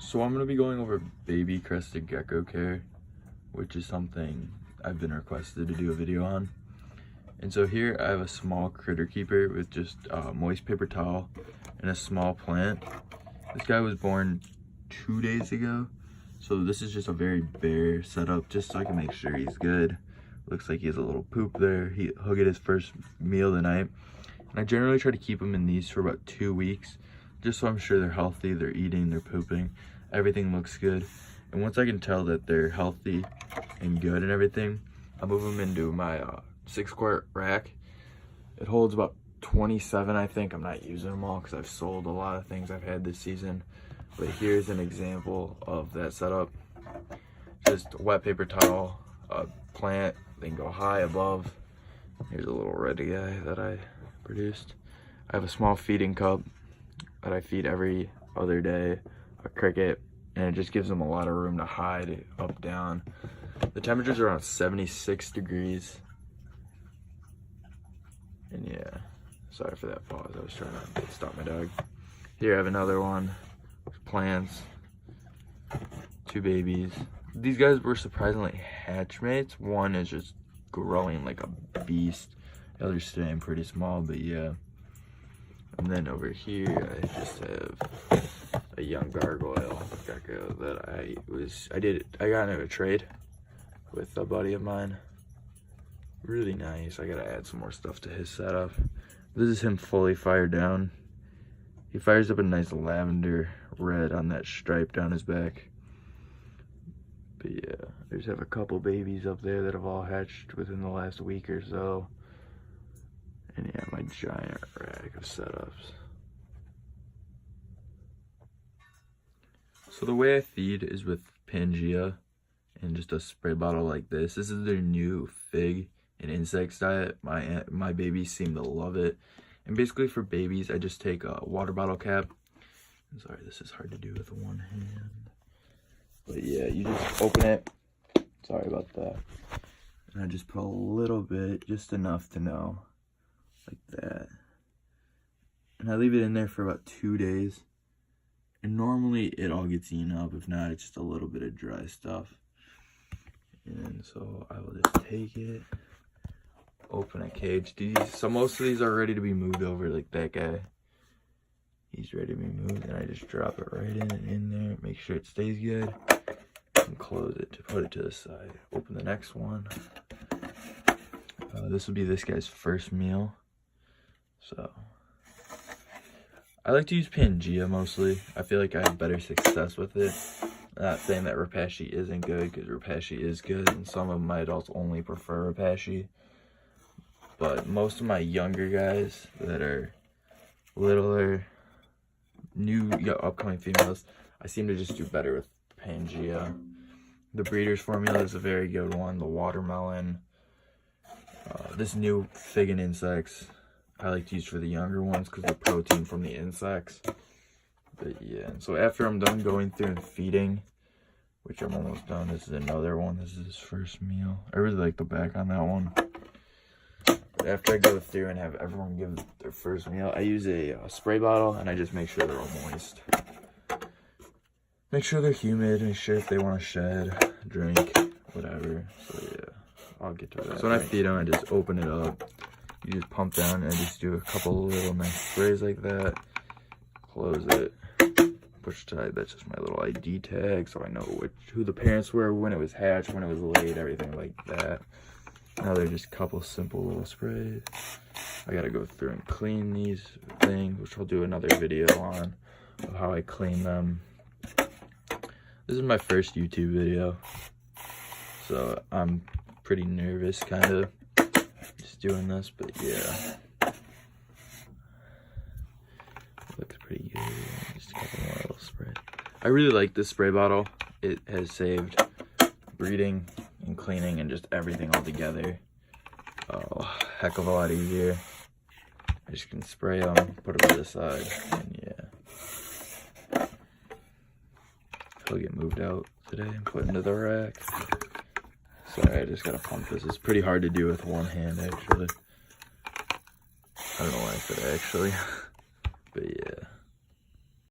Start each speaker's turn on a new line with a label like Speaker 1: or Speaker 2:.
Speaker 1: So I'm going to be going over baby crested gecko care, which is something I've been requested to do a video on. And so here I have a small critter keeper with just moist paper towel and a small plant. This guy was born 2 days ago. So this is just a very bare setup just so I can make sure he's good. Looks like he has a little poop there. He'll get his first meal tonight. And I generally try to keep him in these for about 2 weeks, just so I'm sure they're healthy, they're eating, they're pooping, everything looks good. And once I can tell that they're healthy and good and everything, I move them into my 6-quart rack. It holds about 27, I think. I'm not using them all because I've sold a lot of things I've had this season. But here's an example of that setup. Just a wet paper towel, a plant, then go high above. Here's a little red guy that I produced. I have a small feeding cup that I feed every other day, a cricket, and it just gives them a lot of room to hide up, down. The temperature's around 76 degrees. And yeah, sorry for that pause. I was trying to stop my dog. Here I have another one. Plants, 2 babies. These guys were surprisingly hatchmates. One is just growing like a beast. The other's staying pretty small, but yeah. And then over here, I just have a young gargoyle gecko that I got into a trade with a buddy of mine. Really nice. I gotta add some more stuff to his setup. This is him fully fired down. He fires up a nice lavender red on that stripe down his back. But yeah, I just have a couple babies up there that have all hatched within the last week or so. And yeah, my giant rack of setups. So the way I feed is with Pangea and just a spray bottle like this. This is their new fig and insects diet. My babies seem to love it. And basically for babies, I just take a water bottle cap. I'm sorry, this is hard to do with one hand. But yeah, you just open it. Sorry about that. And I just put a little bit, just enough to know. Like that. And I leave it in there for about 2 days. And normally it all gets eaten up. If not, it's just a little bit of dry stuff. And so I will just take it. Open a cage. So most of these are ready to be moved over, like that guy. He's ready to be moved, and I just drop it right in there. Make sure it stays good, and close it to put it to the side. Open the next one. This will be this guy's first meal. So I like to use Pangea mostly. I feel like I have better success with it. I'm not saying that Repashy isn't good, because Repashy is good, and some of my adults only prefer Repashy. But most of my younger guys that are littler, new upcoming females, I seem to just do better with Pangea. The breeder's formula is a very good one. The watermelon, this new fig and insects, I like to use for the younger ones because the protein from the insects. But yeah, and so after I'm done going through and feeding, which I'm almost done, this is another one. This is his first meal. I really like the back on that one. After I go through and have everyone give their first meal, I use a spray bottle and I just make sure they're all moist. Make sure they're humid, make sure if they want to shed, drink, whatever. So yeah, I'll get to that. So when I feed them, I just open it up. You just pump down and I just do a couple little nice sprays like that. Close it. Push tight. That's just my little ID tag so I know who the parents were, when it was hatched, when it was laid, everything like that. Now they're just a couple simple little sprays. I gotta go through and clean these things, which I'll do another video on of how I clean them. This is my first YouTube video, so I'm pretty nervous kind of just doing this, but yeah. Looks pretty good. Just a couple more little sprays. I really like this spray bottle. It has saved breeding and cleaning and just everything all together. Oh, heck of a lot easier. I just can spray them, put them to the side, and yeah. He'll get moved out today and put into the rack. Sorry, I just gotta pump this. It's pretty hard to do with one hand, actually. I don't know why I said actually, but yeah.